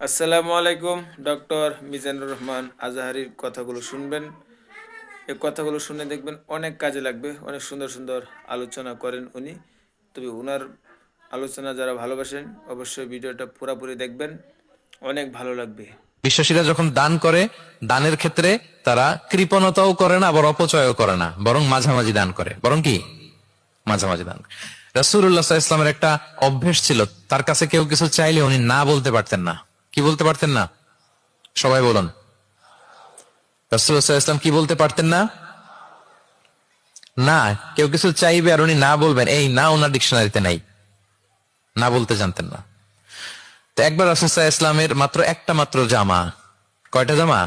আসসালামু আলাইকুম। ডক্টর মিজানুর রহমান আজহারির কথাগুলো শুনবেন। এই কথাগুলো শুনে দেখবেন অনেক কাজে লাগবে। অনেক সুন্দর সুন্দর আলোচনা করেন উনি। তবে ওনার আলোচনা যারা ভালোবাসেন অবশ্যই ভিডিওটা পুরোপুরি দেখবেন, অনেক ভালো লাগবে। বিশ্বাসীরা যখন দান করে, দানের ক্ষেত্রে তারা কৃপণতাও করে না, আবার অপচয়ও করে না, বরং মাঝামাঝি দান করে। বরং কি মাঝামাঝি দান। রাসূলুল্লাহ সাল্লাল্লাহু আলাইহি ওয়াসাল্লামের একটা অভ্যেস ছিল, তার কাছে কেউ কিছু চাইলে উনি না বলতে পারতেন না। কি বলতে পারতেন না? সবাই বলুন। রাসূলুল্লাহ সাল্লাল্লাহু আলাইহি ওয়াসাল্লাম কি বলতে পারতেন না? না। কেউ কিছু চাইবে আর উনি না বলবেন, এই না ওনার ডিকশনারিতে নাই। না বলতে জানতেন না। তো একবার রাসূল সাল্লাল্লাহু আলাইহি ওয়াসাল্লামের মাত্র একটা মাত্র জামা। কয়টা জামা?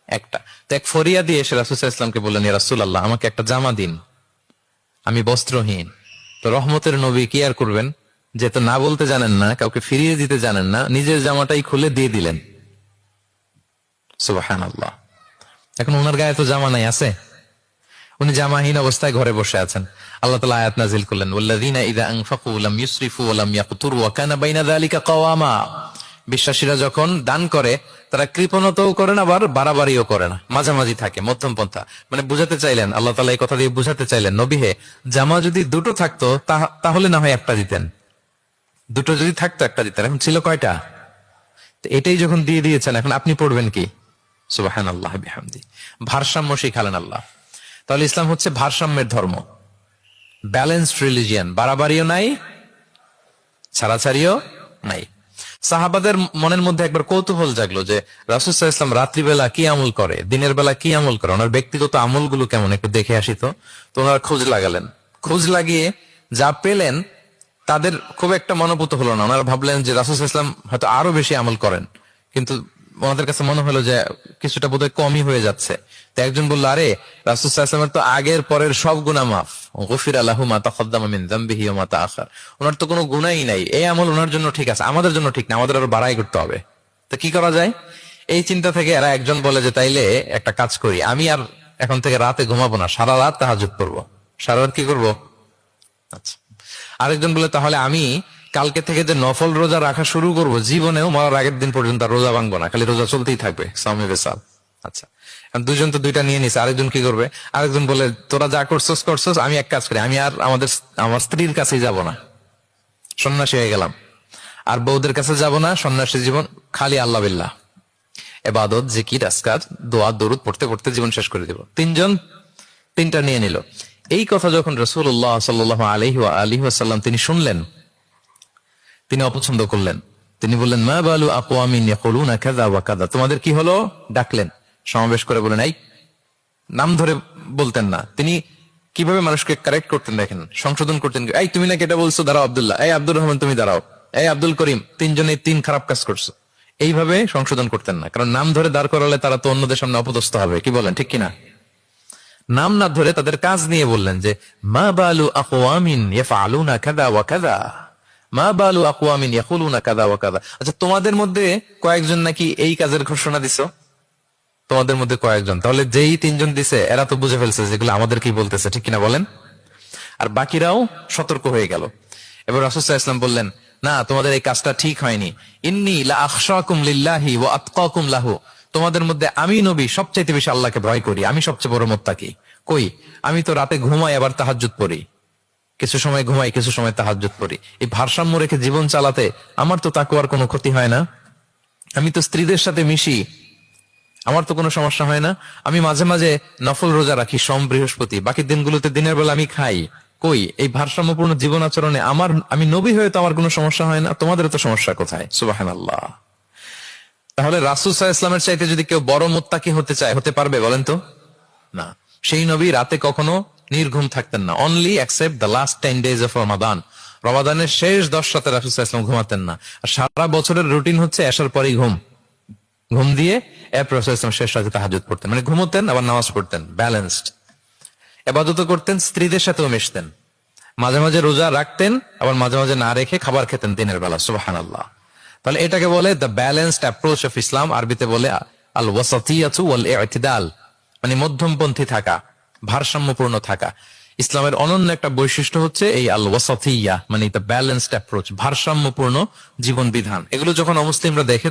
একটা। তো এক ফরিয়া দিয়ে এসে রাসূল সাল্লাল্লাহু আলাইহি ওয়াসাল্লামকে বললেন, ইয়া রাসূলুল্লাহ, আমাকে একটা জামা দিন, আমি বস্ত্রহীন। তো রহমতের নবী কি আর করবেন, যেহেতু না বলতে জানেন না, কাউকে ফিরিয়ে দিতে জানেন না, নিজের জামাটাই খুলে দিয়ে দিলেন। সুবহানাল্লাহ। এখন ওনার গায়ে তো জামা নাই, আছে? উনি জামাহীন অবস্থায় ঘরে বসে আছেন। আল্লাহ তাআলা আয়াত নাযিল করলেন, ওয়াল্লাযীনা ইযা আনফাকু লাম ইউসরিফু ওয়া লাম ইয়াকতুরু ওয়া কানা বাইনা যালিকা কাওয়ামা। বিশ্বাসীরা যখন দান করে, তারা কৃপণতাও করে না, আবার বাড়াবাড়িও করে না, মাঝামাঝি থাকে, মধ্যম পন্থা। মানে বুঝাতে চাইলেন, আল্লাহ তাআলা এই কথা দিয়ে বুঝাতে চাইলেন, নবী হে, জামা যদি দুটো থাকতো তাহলে না হয় একটা দিতেন, দুটো যদি থাকতো একটা দিতেন। এখন ছিল কয়টা? তো এটাই যখন দিয়ে দিয়েছেন, এখন আপনি পড়বেন কি? সুবহানাল্লাহ বিহামদি। ভারসাম্য শিখালেন আল্লাহ। তাহলে ইসলাম হচ্ছে ভারসাম্যের ধর্ম, ব্যালেন্সড রিলিজিয়ান। বাড়াবাড়িও নাই, ছাড়াছাড়িও নাই। সাহাবাদের মনের মধ্যে একবার কৌতূহল জাগলো যে রাসূল সাল্লাল্লাহু আলাইহি ওয়াসাল্লাম রাত্রিবেলা কি আমল করে, দিনের বেলা কি আমল করে, ওনার ব্যক্তিগত আমলগুলো কেমন, একটু দেখে আসি। তো ওনারা খোঁজ লাগালেন। খোঁজ লাগিয়ে যা পেলেন, তাদের খুব একটা মনোভূত হলো না। ওনারা ভাবলেন যে রাসূল সাল্লাল্লাহু আলাইহি ওয়াসাল্লাম হয়তো আরো বেশি আমল করেন, কিন্তু ওনাদের কাছে মনে হলো যে কিছুটা বোধহয় কমই হয়ে যাচ্ছে। তো একজন বলল, আরে রাসূল সাল্লাল্লাহু আলাইহি ওয়াসাল্লামের তো আগের পরের সব গুনাহ মাফ, গুফিরা লাহু মা তাকদ্দামা মিন যামবিহি ওয়া মা তাআখার। ওনার তো কোনো গুনাহই নাই, এই আমল ওনার জন্য ঠিক আছে, আমাদের জন্য ঠিক না, আমাদের আরো বাড়াই করতে হবে। তো কি করা যায়? এই চিন্তা থেকে এরা একজন বলে যে তাইলে একটা কাজ করি, আমি আর এখন থেকে রাতে ঘুমাবো না, সারা রাত তাহাজ্জুদ করবো। সারা রাত কি করবো? আচ্ছা। আরেকজন বলে, তাহলে আমি কালকে থেকে যে নফল রোজা রাখা শুরু করব, জীবনেও মরার আগের দিন পর্যন্ত আর রোজা ভাঙবো না, খালি রোজা চলতেই থাকবে, সাওমে বিসাল। আচ্ছা, দুজন তো দুইটা নিয়ে নিছে। আরেকজন কি করবে? আরেকজন বলে, তোরা যা করছস করছস, আমি এক কাজ করি, আমি আর আমার স্ত্রীর কাছেই যাব না, সন্ন্যাসী হয়ে গেলাম। আর বউদের কাছে যাব না, সন্ন্যাসী জীবন, খালি আল্লাহ বিল্লাহ, ইবাদত, জিকির, আজকার, দোয়া দরুদ পড়তে পড়তে জীবন শেষ করে দেব। তিনজন তিনটা নিয়ে নিল। এই কথা যখন রাসূলুল্লাহ সাল্লাল্লাহু আলাইহি ওয়া আলিহি ওয়াসাল্লাম তিনি শুনলেন, তিনি অপছন্দ করলেন। তিনি বললেন, মা বালু আকওয়ামিন ইয়াকুলুনা কাযা ওয়া কাযা। তোমাদের কি হলো? ডাকলেন, সমাবেশ করে বলেন, এই, নাম ধরে বলতেন না। তিনি কিভাবে মানুষকে কারেক্ট করতেন দেখেন, সংশোধন করতেন। এই, তুমি নাকি এটা বলছো, দাঁড়াও আব্দুল্লাহ। এই আব্দুর রহমান, তুমি দাঁড়াও। এই আব্দুল করিম, তিনজনে তিন খারাপ কাজ করছো। এইভাবে সংশোধন করতেন না, কারণ নাম ধরে দাঁড় করালে তারা তো অন্যদের সামনে অপদস্থ হবে। কি বলেন, ঠিক কিনা? নাম না ধরে তাদের কাজ নিয়ে বললেন যে, মা বালু আকওয়ামিন ইয়াফআলুনা কাযা ওয়া কাযা, মা বালু আকওয়ামিন ইয়াকুলুনা কাযা ওয়া কাযা। আচ্ছা, তোমাদের মধ্যে কয়েকজন নাকি এই কাজের ঘোষণা দিছো, তোমাদের মধ্যে কয়েকজন। তাহলে যেই তিনজন দিছে এরা তো বুঝে ফেলছে যেগুলো আমাদের কি বলতেছে, ঠিক কিনা বলেন? আর বাকিরাও সতর্ক হয়ে গেল। এবার রাসূল সাল্লাল্লাহু আলাইহি ওয়াসাল্লাম বললেন, না, তোমাদের এই কাজটা ঠিক হয়নি। ইন্নী লা আখশাকুম লিল্লাহি ওয়া আতকাকুম লাহু। তোমাদের মধ্যে আমি নবী সবচেয়ে বেশি আল্লাহকে ভয় করি, আমি সবচেয়ে বড় মুত্তাকি। কই, আমি তো রাতে ঘুমাই, আবার তাহাজ্জুদ পড়ি, কিছু সময় ঘুমাই, কিছু সময় তাহাজ্জুদ পড়ি। এই ভারসাম্য রেখে জীবন চালাতে আমার তো তাকওয়ার কোনো ক্ষতি হয় না। আমি তো স্ত্রীদের সাথে মিশি, আমার তো কোনো সমস্যা হয় না। আমি মাঝে মাঝে নফল রোজা রাখি, সোম বৃহস্পতি, বাকি দিনগুলোতে দিনের বেলা আমি খাই। কই, এই ভারসাম্যপূর্ণ জীবন আচরণে আমি নবী হয়ে তো আমার কোনো সমস্যা হয় না, তোমাদের তো সমস্যা কোথায়? সুবহানাল্লাহ। তাহলে রাসূল সাল্লাল্লাহু আলাইহি ওয়াসাল্লামের চাইতে যদি কেউ বড় মুত্তাকি হতে চায়, হতে পারবে বলেন তো? না। সেই নবী রাতে কখনো নির্ঘুম থাকতেন না, only accept the last 10 days of Ramadan. রমাদানের শেষ 10 রাতে রাসূল সাল্লাল্লাহু আলাইহি ওয়াসাল্লাম ঘুমাতেন না। আর সারা বছরের রুটিন হচ্ছে এশার পরেই ঘুম, ঘুম দিয়ে এরপর রাসূল সাল্লাল্লাহু আলাইহি ওয়াসাল্লাম শেষ রাতে তাহাজ্জুদ পড়তেন। মানে ঘুমোতেন আবার নামাজ পড়তেন, ব্যালেন্সড। ইবাদতও করতেন, স্ত্রীদের সাথেও মিশতেন, মাঝে মাঝে রোজা রাখতেন, আবার মাঝে মাঝে না রেখে খাবার খেতেন দিনের বেলা। সুবহানাল্লাহ। তাহলে এটাকে বলে the balanced approach of Islam. আরবিতে বলে আল ওয়াসাতিয়াতু ওয়াল ইতিদাল, মানে মধ্যমপন্থী থাকা, ভারসাম্যপূর্ণ থাকা। ইসলামের অনন্য একটা বৈশিষ্ট্য হচ্ছে এই আল ওয়াসাতিয়া, মানে দ্য ব্যালেন্সড অ্যাপ্রোচ, ভারসাম্যপূর্ণ জীবন বিধান। এগুলো যখন অমুসলিমরা দেখে